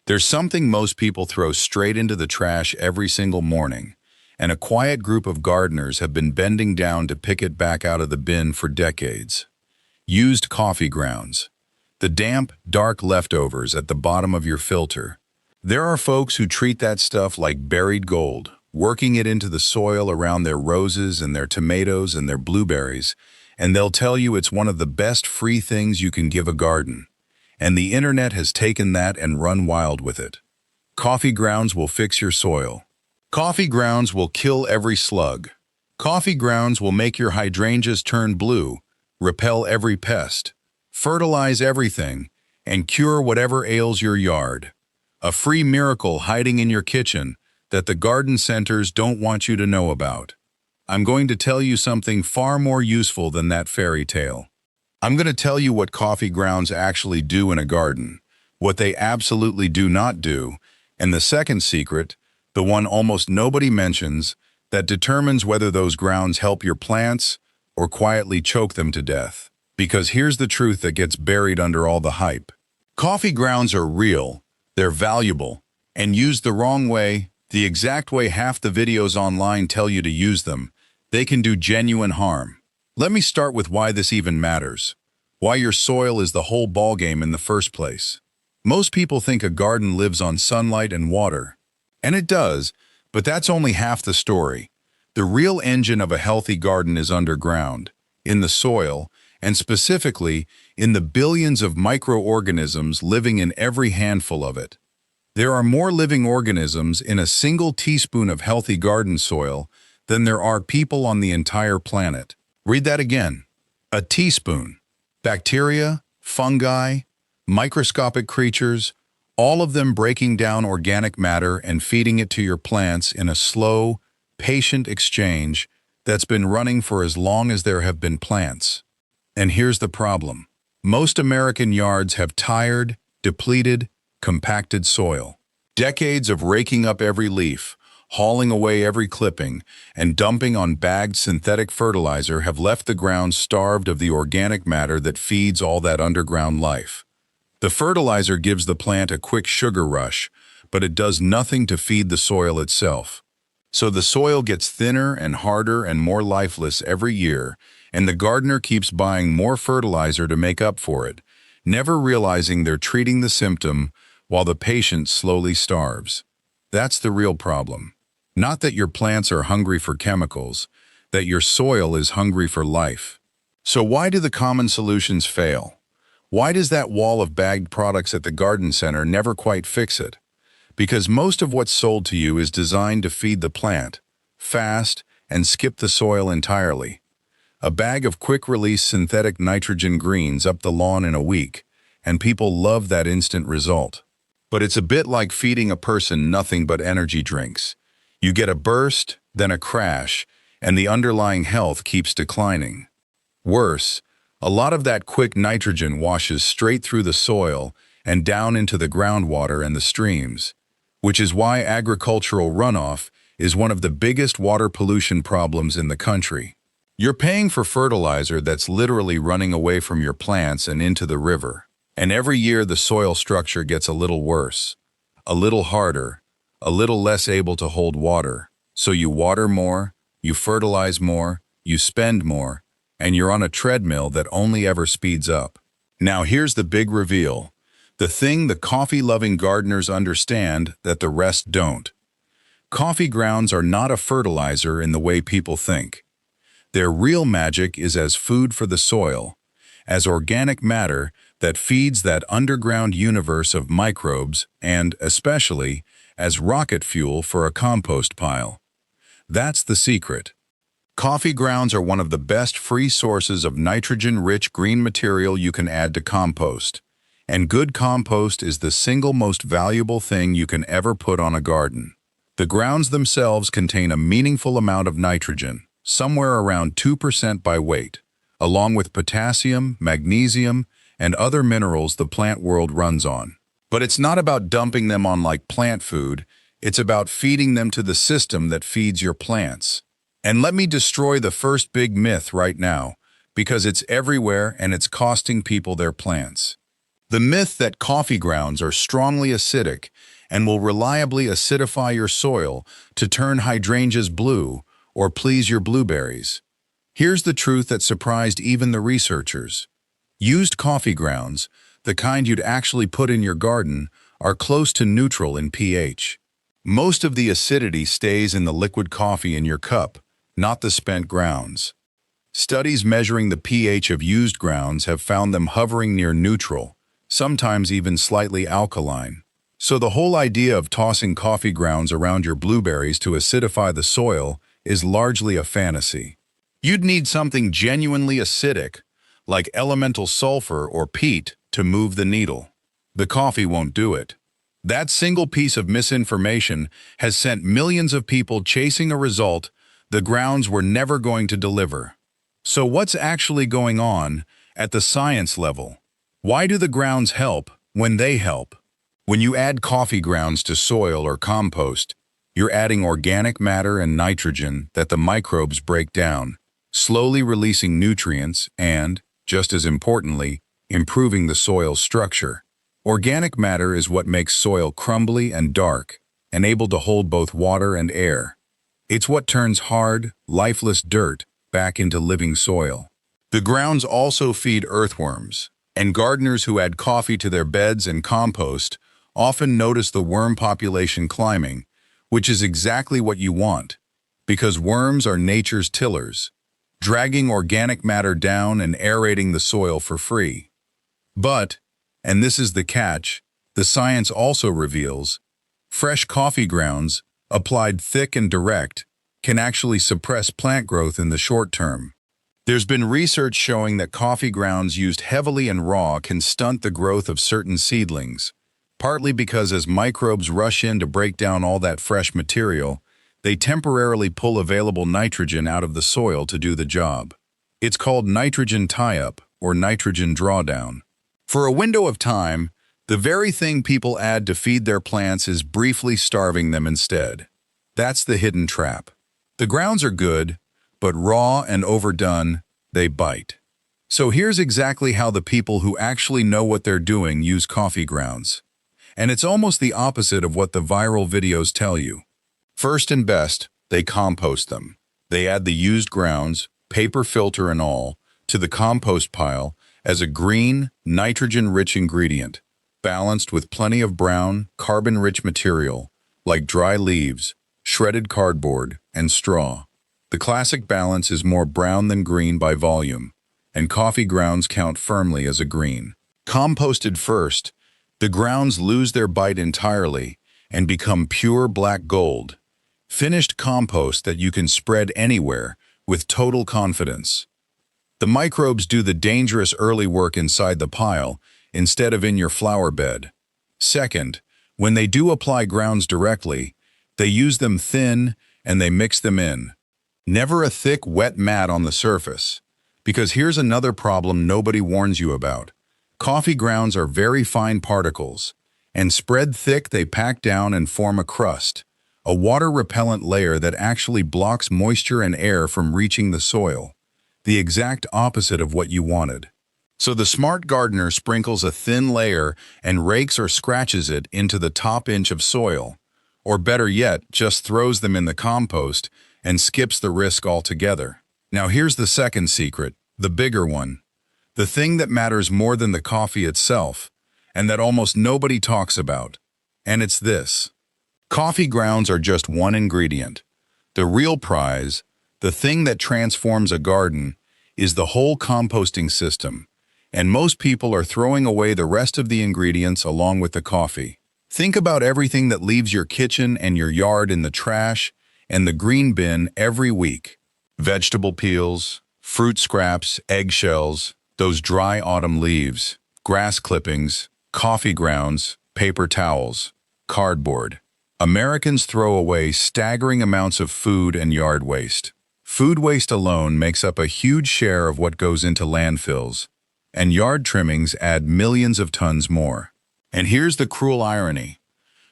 There's something most people throw straight into the trash every single morning, and a quiet group of gardeners have been bending down to pick it back out of the bin for decades. Used coffee grounds. The damp, dark leftovers at the bottom of your filter. There are folks who treat that stuff like buried gold, working it into the soil around their roses and their tomatoes and their blueberries, and they'll tell you it's one of the best free things you can give a garden. And the internet has taken that and run wild with it. Coffee grounds will fix your soil. Coffee grounds will kill every slug. Coffee grounds will make your hydrangeas turn blue, repel every pest, fertilize everything, and cure whatever ails your yard. A free miracle hiding in your kitchen that the garden centers don't want you to know about. I'm going to tell you something far more useful than that fairy tale. I'm going to tell you what coffee grounds actually do in a garden, what they absolutely do not do, and the second secret, the one almost nobody mentions, that determines whether those grounds help your plants or quietly choke them to death. Because here's the truth that gets buried under all the hype. Coffee grounds are real, they're valuable, and used the wrong way, the exact way half the videos online tell you to use them, they can do genuine harm. Let me start with why this even matters. Why your soil is the whole ballgame in the first place. Most people think a garden lives on sunlight and water. And it does, but that's only half the story. The real engine of a healthy garden is underground, in the soil, and specifically in the billions of microorganisms living in every handful of it. There are more living organisms in a single teaspoon of healthy garden soil than there are people on the entire planet. Read that again. A teaspoon. Bacteria, fungi, microscopic creatures, all of them breaking down organic matter and feeding it to your plants in a slow, patient exchange that's been running for as long as there have been plants. And here's the problem. Most American yards have tired, depleted, compacted soil. Decades of raking up every leaf, hauling away every clipping, and dumping on bagged synthetic fertilizer have left the ground starved of the organic matter that feeds all that underground life. The fertilizer gives the plant a quick sugar rush, but it does nothing to feed the soil itself. So the soil gets thinner and harder and more lifeless every year, and the gardener keeps buying more fertilizer to make up for it, never realizing they're treating the symptom while the patient slowly starves. That's the real problem. Not that your plants are hungry for chemicals, that your soil is hungry for life. So why do the common solutions fail? Why does that wall of bagged products at the garden center never quite fix it? Because most of what's sold to you is designed to feed the plant, fast, and skip the soil entirely. A bag of quick-release synthetic nitrogen greens up the lawn in a week, and people love that instant result. But it's a bit like feeding a person nothing but energy drinks. You get a burst, then a crash, and the underlying health keeps declining. Worse, a lot of that quick nitrogen washes straight through the soil and down into the groundwater and the streams, which is why agricultural runoff is one of the biggest water pollution problems in the country. You're paying for fertilizer that's literally running away from your plants and into the river. And every year the soil structure gets a little worse, a little harder, a little less able to hold water. So you water more, you fertilize more, you spend more, and you're on a treadmill that only ever speeds up. Now here's the big reveal. The thing the coffee-loving gardeners understand that the rest don't. Coffee grounds are not a fertilizer in the way people think. Their real magic is as food for the soil, as organic matter that feeds that underground universe of microbes and, especially, as rocket fuel for a compost pile. That's the secret. Coffee grounds are one of the best free sources of nitrogen-rich green material you can add to compost. And good compost is the single most valuable thing you can ever put on a garden. The grounds themselves contain a meaningful amount of nitrogen, somewhere around 2% by weight, along with potassium, magnesium, and other minerals the plant world runs on. But it's not about dumping them on like plant food, it's about feeding them to the system that feeds your plants. And let me destroy the first big myth right now, because it's everywhere and it's costing people their plants. The myth that coffee grounds are strongly acidic and will reliably acidify your soil to turn hydrangeas blue or please your blueberries. Here's the truth that surprised even the researchers. Used coffee grounds, the kind you'd actually put in your garden, are close to neutral in pH. Most of the acidity stays in the liquid coffee in your cup, not the spent grounds. Studies measuring the pH of used grounds have found them hovering near neutral, sometimes even slightly alkaline. So the whole idea of tossing coffee grounds around your blueberries to acidify the soil is largely a fantasy. You'd need something genuinely acidic, like elemental sulfur or peat, to move the needle. The coffee won't do it. That single piece of misinformation has sent millions of people chasing a result the grounds were never going to deliver. So what's actually going on at the science level? Why do the grounds help when they help? When you add coffee grounds to soil or compost, you're adding organic matter and nitrogen that the microbes break down, slowly releasing nutrients and, just as importantly, improving the soil's structure. Organic matter is what makes soil crumbly and dark, and able to hold both water and air. It's what turns hard, lifeless dirt back into living soil. The grounds also feed earthworms, and gardeners who add coffee to their beds and compost often notice the worm population climbing, which is exactly what you want, because worms are nature's tillers, dragging organic matter down and aerating the soil for free. But, and this is the catch, the science also reveals, fresh coffee grounds, applied thick and direct, can actually suppress plant growth in the short term. There's been research showing that coffee grounds used heavily and raw can stunt the growth of certain seedlings, partly because as microbes rush in to break down all that fresh material, they temporarily pull available nitrogen out of the soil to do the job. It's called nitrogen tie-up or nitrogen drawdown. For a window of time, the very thing people add to feed their plants is briefly starving them instead. That's the hidden trap. The grounds are good, but raw and overdone, they bite. So here's exactly how the people who actually know what they're doing use coffee grounds. And it's almost the opposite of what the viral videos tell you. First and best, they compost them. They add the used grounds, paper filter and all, to the compost pile as a green, nitrogen-rich ingredient, balanced with plenty of brown, carbon-rich material, like dry leaves, shredded cardboard, and straw. The classic balance is more brown than green by volume, and coffee grounds count firmly as a green. Composted first, the grounds lose their bite entirely and become pure black gold, finished compost that you can spread anywhere with total confidence. The microbes do the dangerous early work inside the pile instead of in your flower bed. Second, when they do apply grounds directly, they use them thin and they mix them in. Never a thick, wet mat on the surface. Because here's another problem nobody warns you about. Coffee grounds are very fine particles, and spread thick they pack down and form a crust, a water-repellent layer that actually blocks moisture and air from reaching the soil, the exact opposite of what you wanted. So the smart gardener sprinkles a thin layer and rakes or scratches it into the top inch of soil, or better yet, just throws them in the compost and skips the risk altogether. Now here's the second secret, the bigger one. The thing that matters more than the coffee itself, and that almost nobody talks about. And it's this. Coffee grounds are just one ingredient. The real prize, the thing that transforms a garden, is the whole composting system. And most people are throwing away the rest of the ingredients along with the coffee. Think about everything that leaves your kitchen and your yard in the trash and the green bin every week. Vegetable peels, fruit scraps, eggshells, those dry autumn leaves, grass clippings, coffee grounds, paper towels, cardboard. Americans throw away staggering amounts of food and yard waste. Food waste alone makes up a huge share of what goes into landfills, and yard trimmings add millions of tons more. And here's the cruel irony.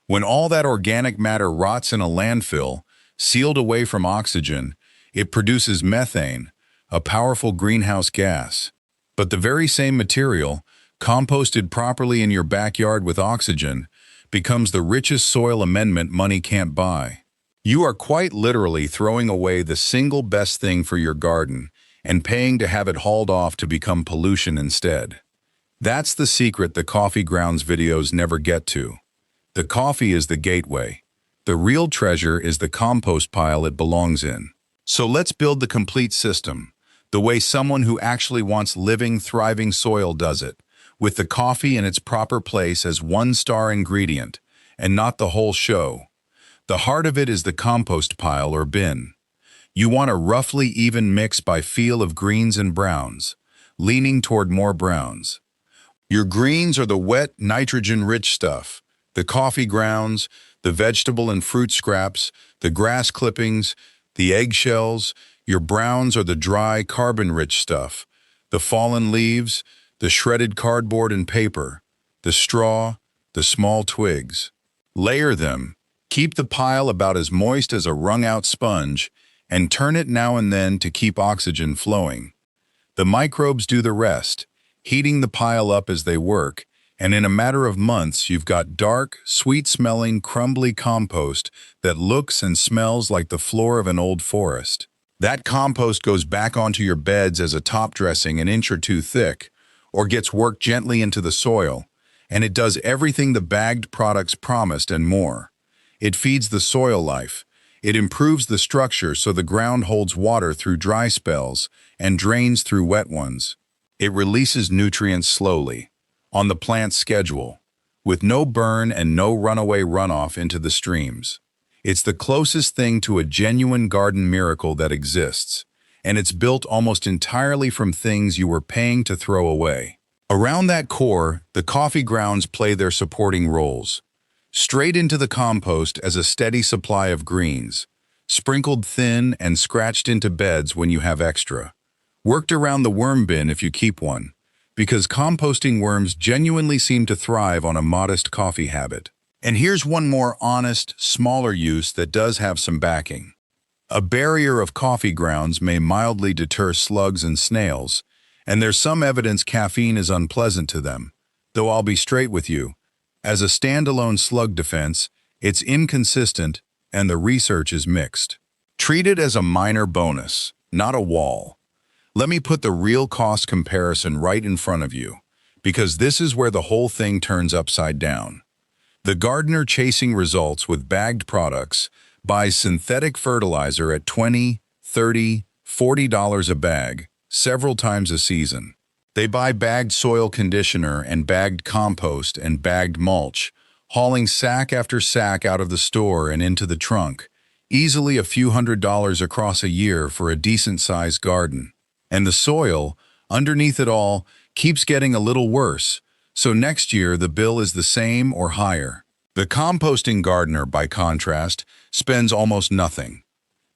When all that organic matter rots in a landfill, sealed away from oxygen, it produces methane, a powerful greenhouse gas. But the very same material, composted properly in your backyard with oxygen, becomes the richest soil amendment money can't buy. You are quite literally throwing away the single best thing for your garden and paying to have it hauled off to become pollution instead. That's the secret the coffee grounds videos never get to. The coffee is the gateway. The real treasure is the compost pile it belongs in. So let's build the complete system, the way someone who actually wants living, thriving soil does it, with the coffee in its proper place as one-star ingredient, and not the whole show. The heart of it is the compost pile or bin. You want a roughly even mix by feel of greens and browns, leaning toward more browns. Your greens are the wet, nitrogen-rich stuff, the coffee grounds, the vegetable and fruit scraps, the grass clippings, the eggshells. Your browns are the dry, carbon-rich stuff, the fallen leaves, the shredded cardboard and paper, the straw, the small twigs. Layer them, keep the pile about as moist as a wrung-out sponge, and turn it now and then to keep oxygen flowing. The microbes do the rest, heating the pile up as they work, and in a matter of months you've got dark, sweet-smelling, crumbly compost that looks and smells like the floor of an old forest. That compost goes back onto your beds as a top dressing an inch or two thick, or gets worked gently into the soil, and it does everything the bagged products promised and more. It feeds the soil life. It improves the structure so the ground holds water through dry spells and drains through wet ones. It releases nutrients slowly, on the plant's schedule, with no burn and no runaway runoff into the streams. It's the closest thing to a genuine garden miracle that exists, and it's built almost entirely from things you were paying to throw away. Around that core, the coffee grounds play their supporting roles. Straight into the compost as a steady supply of greens, sprinkled thin and scratched into beds when you have extra. Worked around the worm bin if you keep one, because composting worms genuinely seem to thrive on a modest coffee habit. And here's one more honest, smaller use that does have some backing. A barrier of coffee grounds may mildly deter slugs and snails, and there's some evidence caffeine is unpleasant to them, though I'll be straight with you. As a standalone slug defense, it's inconsistent and the research is mixed. Treat it as a minor bonus, not a wall. Let me put the real cost comparison right in front of you, because this is where the whole thing turns upside down. The gardener chasing results with bagged products buys synthetic fertilizer at $20, $30, $40 a bag, several times a season. They buy bagged soil conditioner and bagged compost and bagged mulch, hauling sack after sack out of the store and into the trunk, easily a few $100s across a year for a decent-sized garden. And the soil, underneath it all, keeps getting a little worse, so next year the bill is the same or higher. The composting gardener, by contrast, spends almost nothing.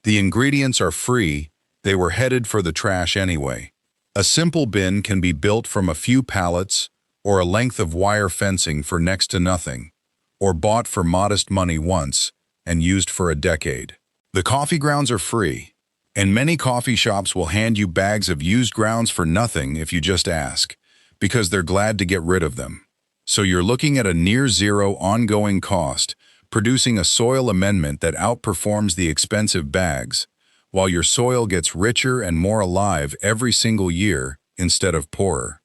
The ingredients are free, they were headed for the trash anyway. A simple bin can be built from a few pallets or a length of wire fencing for next to nothing, or bought for modest money once and used for a decade. The coffee grounds are free, and many coffee shops will hand you bags of used grounds for nothing if you just ask, because they're glad to get rid of them. So you're looking at a near-zero ongoing cost, producing a soil amendment that outperforms the expensive bags, while your soil gets richer and more alive every single year instead of poorer.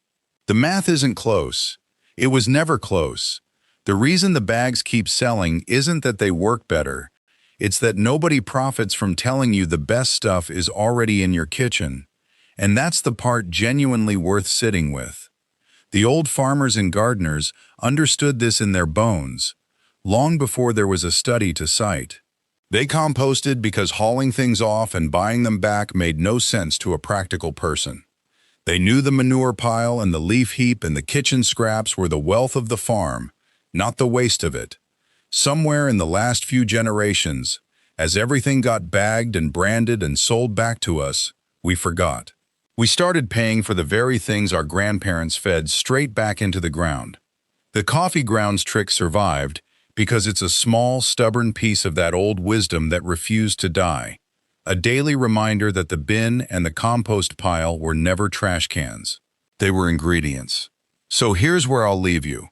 The math isn't close. It was never close. The reason the bags keep selling isn't that they work better. It's that nobody profits from telling you the best stuff is already in your kitchen, and that's the part genuinely worth sitting with. The old farmers and gardeners understood this in their bones, long before there was a study to cite. They composted because hauling things off and buying them back made no sense to a practical person. They knew the manure pile and the leaf heap and the kitchen scraps were the wealth of the farm, not the waste of it. Somewhere in the last few generations, as everything got bagged and branded and sold back to us, we forgot. We started paying for the very things our grandparents fed straight back into the ground. The coffee grounds trick survived because it's a small, stubborn piece of that old wisdom that refused to die. A daily reminder that the bin and the compost pile were never trash cans. They were ingredients. So here's where I'll leave you.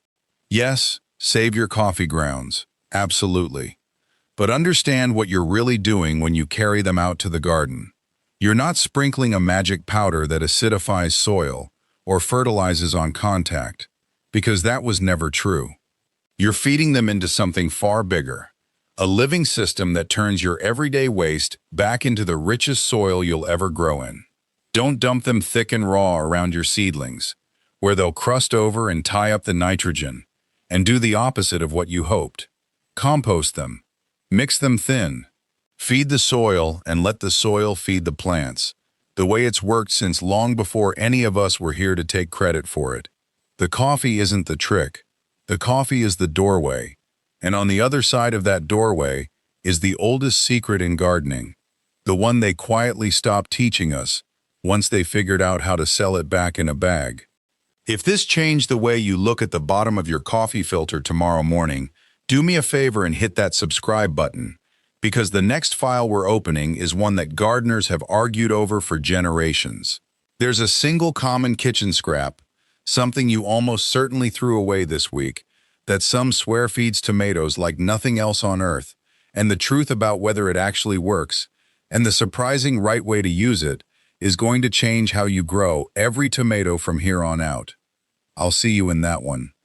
Yes, save your coffee grounds. Absolutely. But understand what you're really doing when you carry them out to the garden. You're not sprinkling a magic powder that acidifies soil or fertilizes on contact, because that was never true. You're feeding them into something far bigger, a living system that turns your everyday waste back into the richest soil you'll ever grow in. Don't dump them thick and raw around your seedlings, where they'll crust over and tie up the nitrogen, and do the opposite of what you hoped. Compost them, mix them thin, feed the soil and let the soil feed the plants, the way it's worked since long before any of us were here to take credit for it. The coffee isn't the trick. The coffee is the doorway, and on the other side of that doorway is the oldest secret in gardening, the one they quietly stopped teaching us once they figured out how to sell it back in a bag. If this changed the way you look at the bottom of your coffee filter tomorrow morning, do me a favor and hit that subscribe button, because the next file we're opening is one that gardeners have argued over for generations. There's a single common kitchen scrap, something you almost certainly threw away this week, that some swear feeds tomatoes like nothing else on earth, and the truth about whether it actually works, and the surprising right way to use it, is going to change how you grow every tomato from here on out. I'll see you in that one.